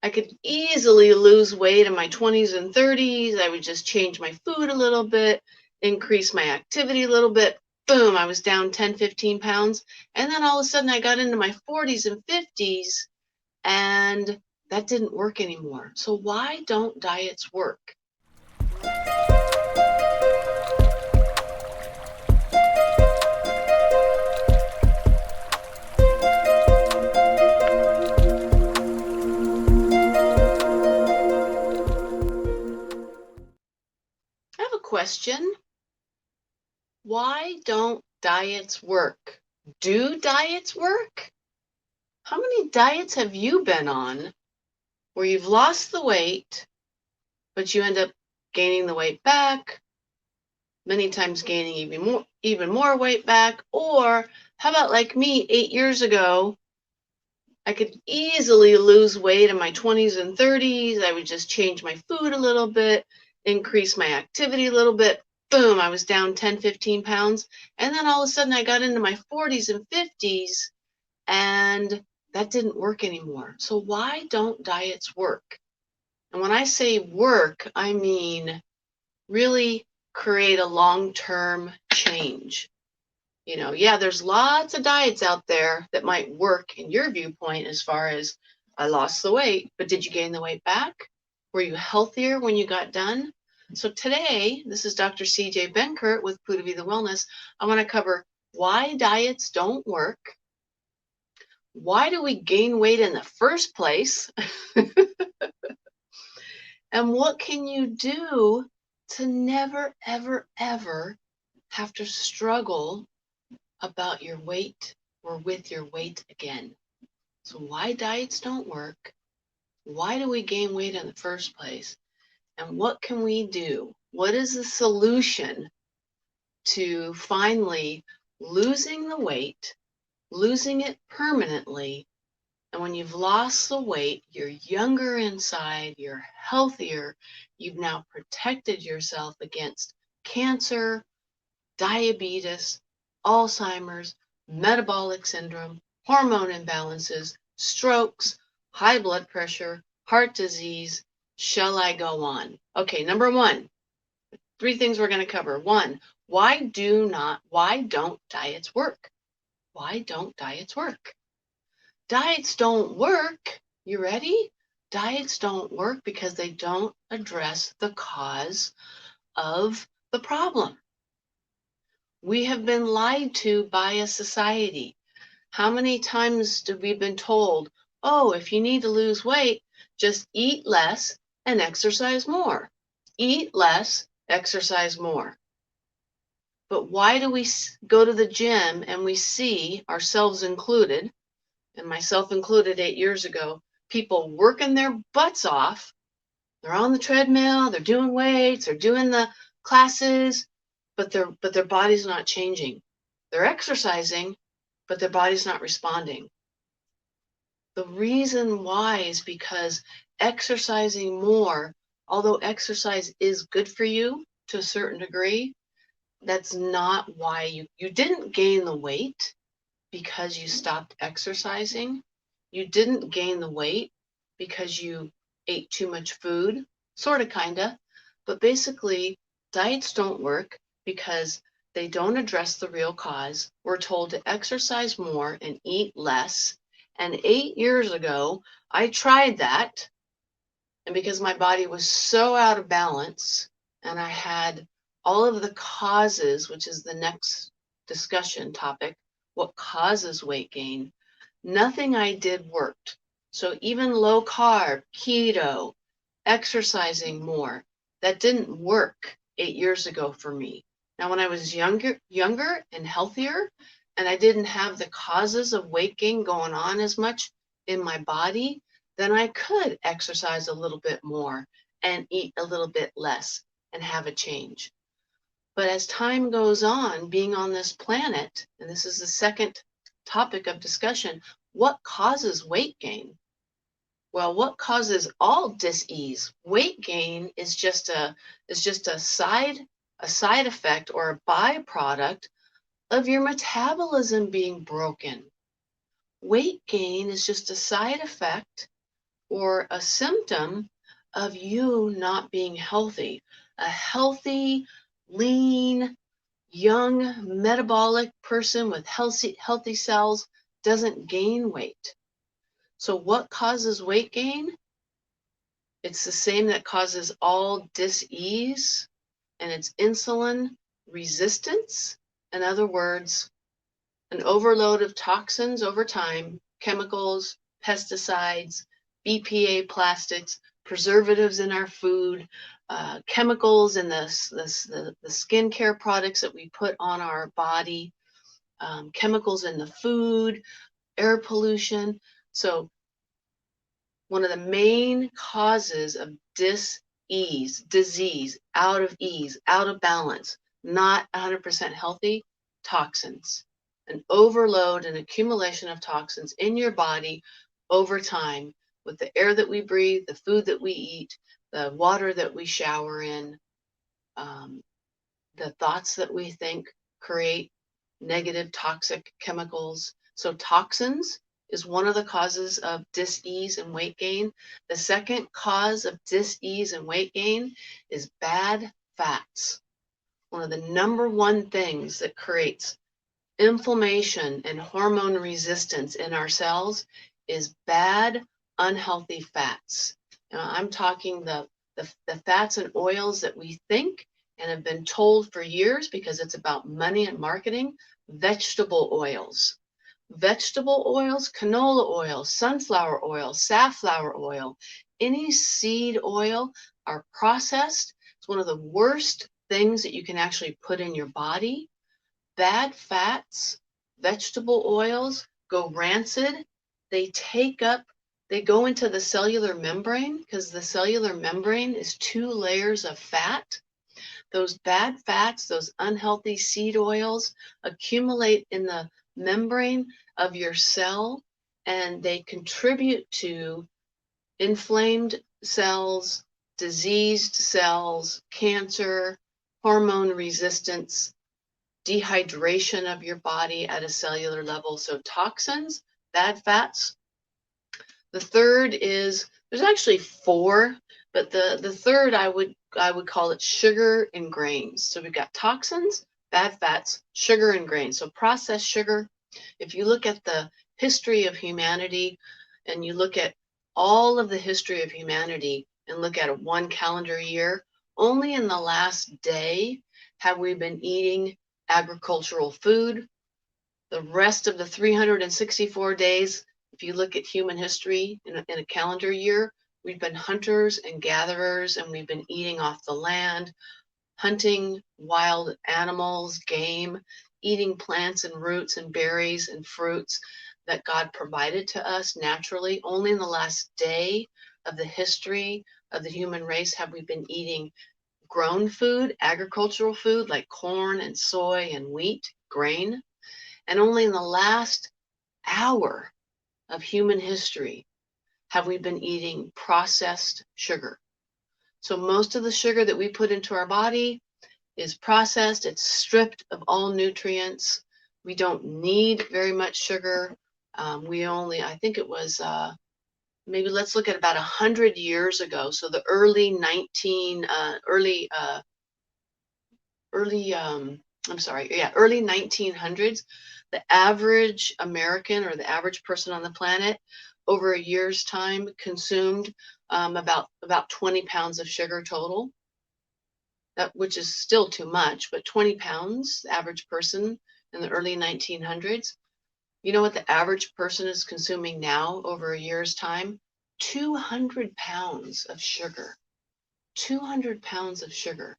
I could easily lose weight in my 20s and 30s. I would just change my food a little bit, increase my activity a little bit. Boom, I was down 10, 15 pounds. And then all of a sudden I got into my 40s and 50s and that didn't work anymore. So why don't diets work? I have a question. Why don't diets work? Do diets work? How many diets have you been on where you've lost the weight, but you end up gaining the weight back, many times gaining even more weight back? Or how about like me 8 years ago, I could easily lose weight in my 20s and 30s. I would just change my food a little bit, increase my activity a little bit. Boom, I was down 10, 15 pounds. And then all of a sudden I got into my 40s and 50s and that didn't work anymore. So why don't diets work? And when I say work, I mean really create a long-term change. Yeah, there's lots of diets out there that might work in your viewpoint as far as I lost the weight, but did you gain the weight back? Were you healthier when you got done? So today, this is Dr. CJ Benkert with Pura Vida Wellness. I want to cover why diets don't work. Why do we gain weight in the first place? And what can you do to never, ever, ever have to struggle about your weight or with your weight again? So why diets don't work? Why do we gain weight in the first place? And what can we do? What is the solution to finally losing the weight, losing it permanently? And when you've lost the weight, you're younger inside, you're healthier, you've now protected yourself against cancer, diabetes, Alzheimer's, metabolic syndrome, hormone imbalances, strokes, high blood pressure, heart disease. Shall I go on? Okay, number one, 3 things we're going to cover. 1, why don't diets work? Why don't diets work? Diets don't work. You ready? Diets don't work because they don't address the cause of the problem. We have been lied to by a society. How many times have we been told, oh, if you need to lose weight, just eat less and exercise more. Eat less, exercise more. But why do we go to the gym and we see, ourselves included, and myself included 8 years ago, people working their butts off. They're on the treadmill, they're doing weights, they're doing the classes, but their body's not changing. They're exercising, but their body's not responding. The reason why is because exercising more, although exercise is good for you to a certain degree, that's not why you didn't gain the weight because you stopped exercising. You didn't gain the weight because you ate too much food, sort of, kind of. But basically, diets don't work because they don't address the real cause. We're told to exercise more and eat less. And 8 years ago, I tried that. And because my body was so out of balance and I had all of the causes, which is the next discussion topic, what causes weight gain, nothing I did worked. So even low carb, keto, exercising more, that didn't work 8 years ago for me. Now, when I was younger and healthier, and I didn't have the causes of weight gain going on as much in my body, then I could exercise a little bit more and eat a little bit less and have a change. But as time goes on, being on this planet, and this is the second topic of discussion, what causes weight gain? Well, what causes all dis-ease? Weight gain is just a side effect or a byproduct of your metabolism being broken. Weight gain is just a side effect or a symptom of you not being healthy. A healthy, lean, young, metabolic person with healthy cells doesn't gain weight. So what causes weight gain? It's the same that causes all dis-ease, and it's insulin resistance. In other words, an overload of toxins over time, chemicals, pesticides, BPA plastics, preservatives in our food, chemicals in the skincare products that we put on our body, chemicals in the food, air pollution. So one of the main causes of dis-ease, disease, out of ease, out of balance, not 100% healthy, toxins. An overload and accumulation of toxins in your body over time with the air that we breathe, the food that we eat, the water that we shower in, um, the thoughts that we think create negative toxic chemicals. So toxins is one of the causes of dis-ease and weight gain. The second cause of dis-ease and weight gain is bad fats. One of the number one things that creates inflammation and hormone resistance in our cells is bad, unhealthy fats. I'm talking the fats and oils that we think and have been told for years, because it's about money and marketing, vegetable oils. Vegetable oils, canola oil, sunflower oil, safflower oil, any seed oil are processed. It's one of the worst things that you can actually put in your body. Bad fats, vegetable oils go rancid. They they go into the cellular membrane, because the cellular membrane is 2 layers of fat. Those bad fats, those unhealthy seed oils, accumulate in the membrane of your cell, and they contribute to inflamed cells, diseased cells, cancer, hormone resistance, dehydration of your body at a cellular level. So toxins, bad fats. The third is, there's actually 4, but the third I would call it sugar and grains. So we've got toxins, bad fats, sugar and grains. So processed sugar. If you look at the history of humanity and you look at all of the history of humanity and look at one calendar year, only in the last day have we been eating agricultural food. The rest of the 364 days, if you look at human history in a calendar year, we've been hunters and gatherers, and we've been eating off the land, hunting wild animals, game, eating plants and roots and berries and fruits that God provided to us naturally. Only in the last day of the history of the human race have we been eating grown food, agricultural food like corn and soy and wheat, grain. And only in the last hour of human history have we been eating processed sugar. So most of the sugar that we put into our body is processed. It's stripped of all nutrients. We don't need very much sugar. I think it was, maybe let's look at about 100 years ago. So the early 1900s, the average American or the average person on the planet over a year's time consumed about 20 pounds of sugar total, which is still too much, but 20 pounds, the average person in the early 1900s. You know what the average person is consuming now over a year's time? 200 pounds of sugar. 200 pounds of sugar.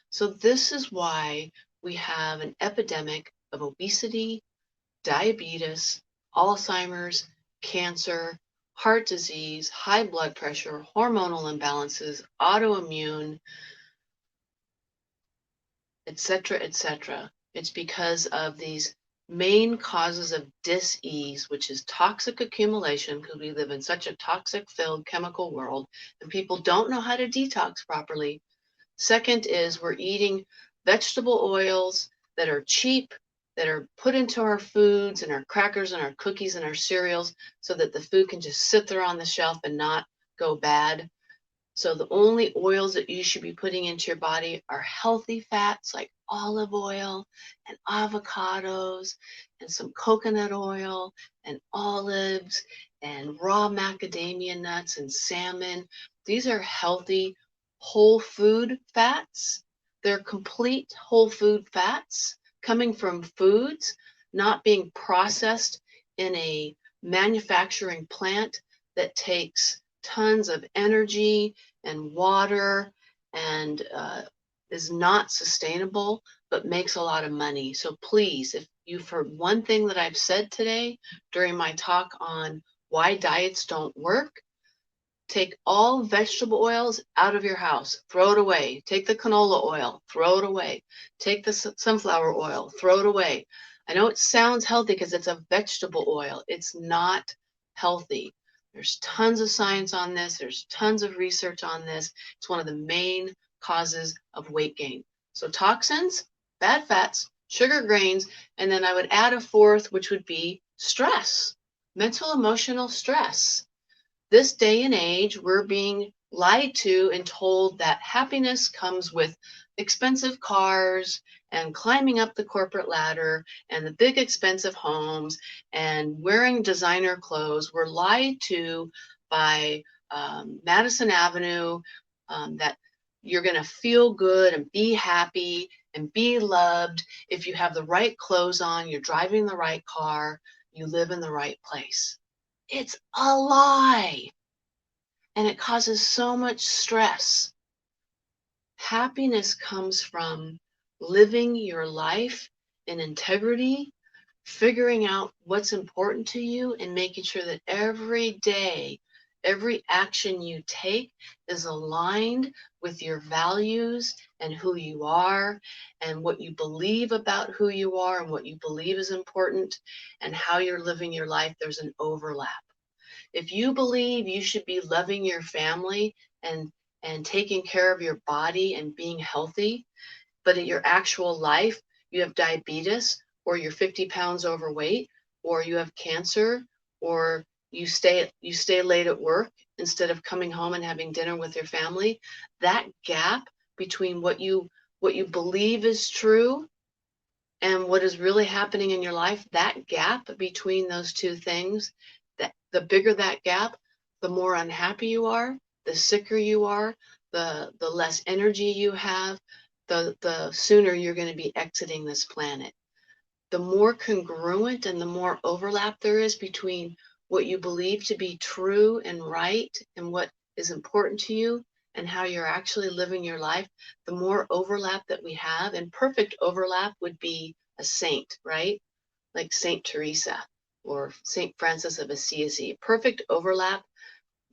So this is why we have an epidemic of obesity, diabetes, Alzheimer's, cancer, heart disease, high blood pressure, hormonal imbalances, autoimmune, etc., etc. It's because of these main causes of dis-ease, which is toxic accumulation, because we live in such a toxic-filled chemical world, and people don't know how to detox properly. Second is we're eating vegetable oils that are cheap, that are put into our foods and our crackers and our cookies and our cereals, so that the food can just sit there on the shelf and not go bad. So the only oils that you should be putting into your body are healthy fats like olive oil and avocados and some coconut oil and olives and raw macadamia nuts and salmon. These are healthy whole food fats. They're complete whole food fats coming from foods, not being processed in a manufacturing plant that takes tons of energy and water and is not sustainable, but makes a lot of money. So please, if you've heard one thing that I've said today during my talk on why diets don't work, take all vegetable oils out of your house, throw it away. Take the canola oil, throw it away. Take the sunflower oil, throw it away. I know it sounds healthy because it's a vegetable oil. It's not healthy. There's tons of science on this. There's tons of research on this. It's one of the main causes of weight gain. So toxins, bad fats, sugar grains, and then I would add a fourth, which would be stress, mental emotional stress. This day and age, we're being lied to and told that happiness comes with expensive cars and climbing up the corporate ladder and the big expensive homes and wearing designer clothes. We're lied to by Madison Avenue that you're going to feel good and be happy and be loved if you have the right clothes on, you're driving the right car, you live in the right place. It's a lie. And it causes so much stress. Happiness comes from living your life in integrity, figuring out what's important to you, and making sure that every day, every action you take is aligned with your values and who you are and what you believe about who you are and what you believe is important and how you're living your life. There's an overlap. If you believe you should be loving your family and taking care of your body and being healthy, but in your actual life you have diabetes or you're 50 pounds overweight or you have cancer or you stay late at work instead of coming home and having dinner with your family, that gap between what you believe is true and what is really happening in your life, that gap between those two things, that the bigger that gap, the more unhappy you are, the sicker you are, the less energy you have, the sooner you're going to be exiting this planet. The more congruent and the more overlap there is between what you believe to be true and right and what is important to you and how you're actually living your life, the more overlap that we have. And perfect overlap would be a saint, right? Like Saint Teresa or Saint Francis of Assisi. Perfect overlap.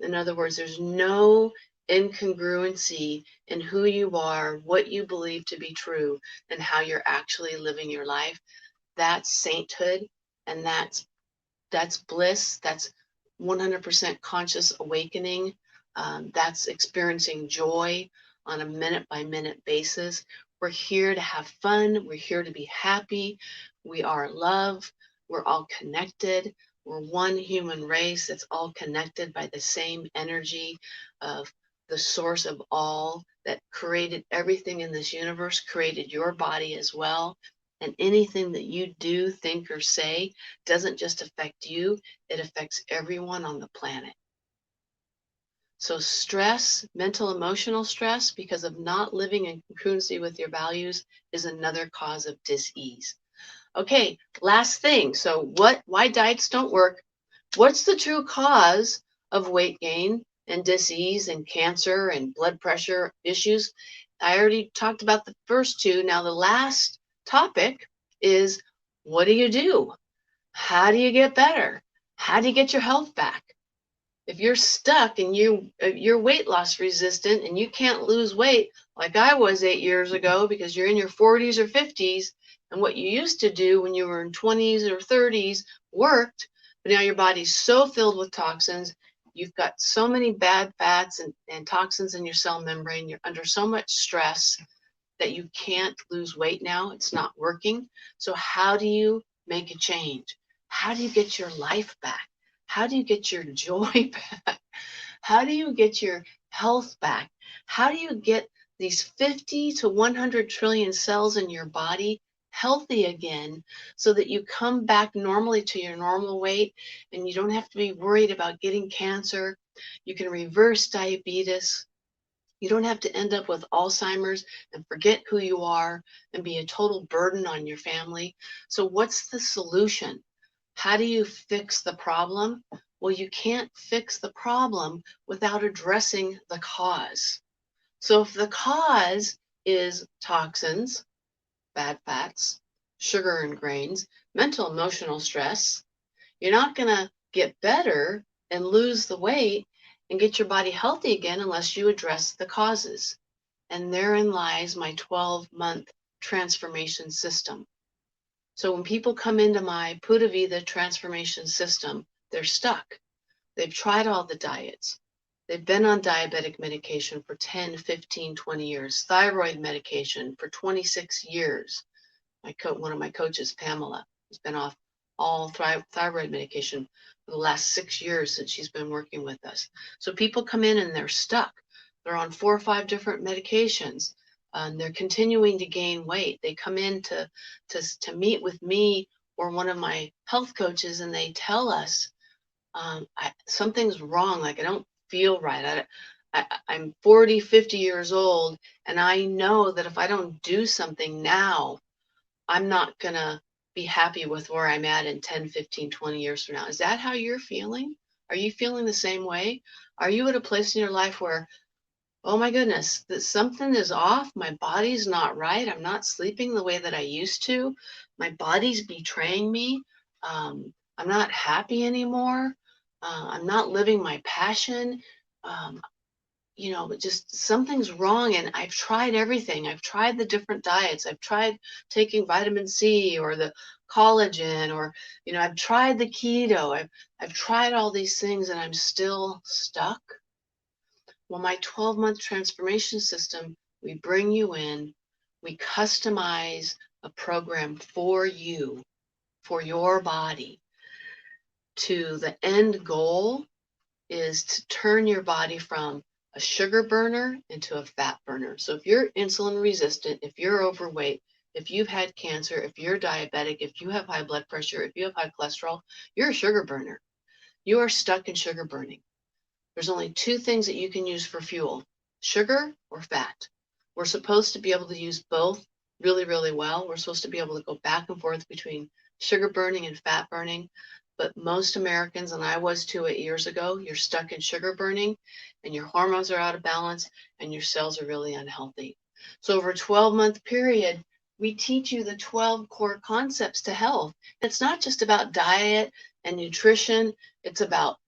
In other words, there's no incongruency in who you are, what you believe to be true, and how you're actually living your life. That's sainthood, and that's bliss. That's 100% conscious awakening. That's experiencing joy on a minute by minute basis. We're here to have fun. We're here to be happy. We are love. We're all connected. We're one human race that's all connected by the same energy of the source of all that created everything in this universe, created your body as well. And anything that you do, think, or say doesn't just affect you, it affects everyone on the planet. So stress, mental, emotional stress, because of not living in congruency with your values is another cause of dis-ease. Okay, last thing. So why diets don't work? What's the true cause of weight gain and dis-ease and cancer and blood pressure issues? I already talked about the first two. Now the last topic is, what do you do? How do you get better? How do you get your health back? If you're stuck and you're weight loss resistant and you can't lose weight like I was 8 years ago because you're in your 40s or 50s and what you used to do when you were in 20s or 30s worked, but now your body's so filled with toxins, you've got so many bad fats and toxins in your cell membrane, you're under so much stress that you can't lose weight now. It's not working. So how do you make a change? How do you get your life back? How do you get your joy back? How do you get your health back? How do you get these 50 to 100 trillion cells in your body healthy again so that you come back normally to your normal weight and you don't have to be worried about getting cancer? You can reverse diabetes. You don't have to end up with Alzheimer's and forget who you are and be a total burden on your family. So, what's the solution? How do you fix the problem? Well, you can't fix the problem without addressing the cause. So, if the cause is toxins, bad fats, sugar and grains, mental emotional stress, you're not going to get better and lose the weight and get your body healthy again unless you address the causes. And therein lies my 12-month transformation system. So when people come into my Pura Vida transformation system, they're stuck. They've tried all the diets. They've been on diabetic medication for 10, 15, 20 years, thyroid medication for 26 years. One of my coaches, Pamela, has been off all thyroid medication for the last 6 years since she's been working with us. So people come in and they're stuck. They're on 4 or 5 different medications. And they're continuing to gain weight. They come in to meet with me or one of my health coaches, and they tell us something's wrong. Like I don't feel right. I'm 40, 50 years old, and I know that if I don't do something now, I'm not going to be happy with where I'm at in 10, 15, 20 years from now. Is that how you're feeling? Are you feeling the same way? Are you at a place in your life where, oh my goodness, that something is off? My body's not right. I'm not sleeping the way that I used to. My body's betraying me. I'm not happy anymore. I'm not living my passion. Um, but just something's wrong. And I've tried everything. I've tried the different diets. I've tried taking vitamin C or the collagen, or, I've tried the keto. I've tried all these things and I'm still stuck. Well, my 12-month transformation system, we bring you in, we customize a program for you, for your body. To the end goal is to turn your body from a sugar burner into a fat burner. So if you're insulin resistant, if you're overweight, if you've had cancer, if you're diabetic, if you have high blood pressure, if you have high cholesterol, you're a sugar burner. You are stuck in sugar burning. There's only 2 things that you can use for fuel: sugar or fat. We're supposed to be able to use both really, really well. We're supposed to be able to go back and forth between sugar burning and fat burning. But most Americans, and I was too 8 years ago, you're stuck in sugar burning and your hormones are out of balance and your cells are really unhealthy. So over a 12-month period, we teach you the 12 core concepts to health. It's not just about diet and nutrition. It's about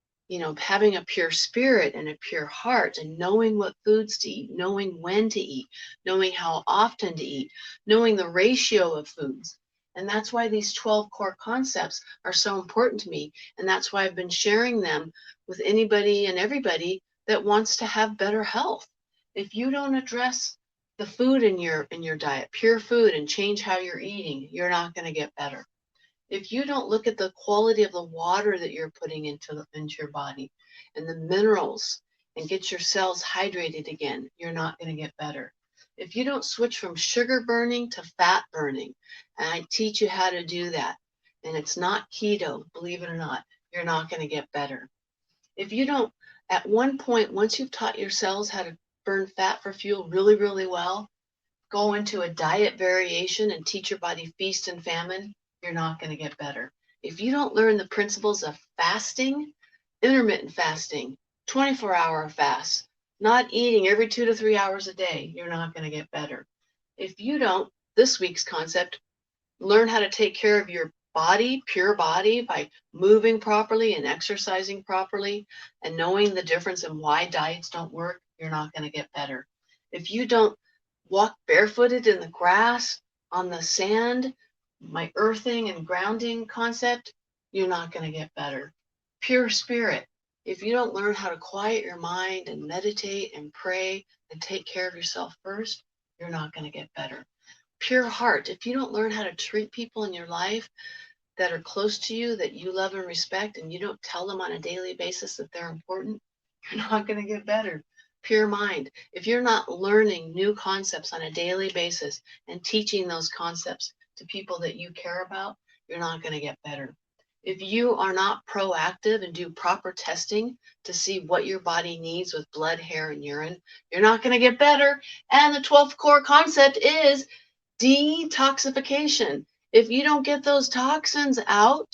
having a pure spirit and a pure heart and knowing what foods to eat, knowing when to eat, knowing how often to eat, knowing the ratio of foods. And that's why these 12 core concepts are so important to me. And that's why I've been sharing them with anybody and everybody that wants to have better health. If you don't address the food in your diet, pure food, and change how you're eating, you're not going to get better. If you don't look at the quality of the water that you're putting into your body and the minerals and get your cells hydrated again, you're not going to get better. If you don't switch from sugar burning to fat burning, and I teach you how to do that, and it's not keto, believe it or not, you're not going to get better. If you don't, at one point, once you've taught your cells how to burn fat for fuel really, really well, go into a diet variation and teach your body feast and famine, you're not going to get better. If you don't learn the principles of fasting, intermittent fasting, 24-hour fast, not eating every 2 to 3 hours a day, you're not going to get better. If you don't, this week's concept, learn how to take care of your body, pure body, by moving properly and exercising properly and knowing the difference in why diets don't work, you're not going to get better. If you don't walk barefooted in the grass, on the sand, my earthing and grounding concept, you're not going to get better. Pure spirit. If you don't learn how to quiet your mind and meditate and pray and take care of yourself first, you're not going to get better. Pure heart. If you don't learn how to treat people in your life that are close to you, that you love and respect, and you don't tell them on a daily basis that they're important, You're not going to get better. Pure mind. If you're not learning new concepts on a daily basis and teaching those concepts to people that you care about, you're not going to get better. If you are not proactive and do proper testing to see what your body needs with blood, hair, and urine, you're not going to get better. And the 12th core concept is detoxification. If you don't get those toxins out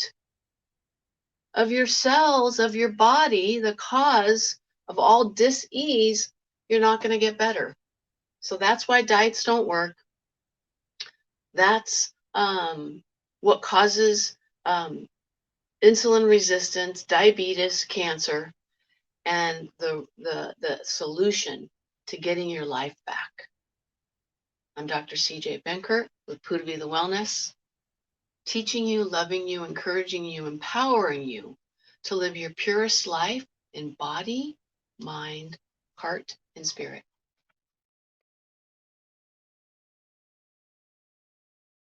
of your cells, of your body, the cause of all dis-ease, you're not going to get better. So that's why diets don't work. That's what causes insulin resistance, diabetes, cancer, and the solution to getting your life back. I'm Dr. CJ Benkert with Pudvi the Wellness, teaching you, loving you, encouraging you, empowering you to live your purest life in body, mind, heart, and spirit.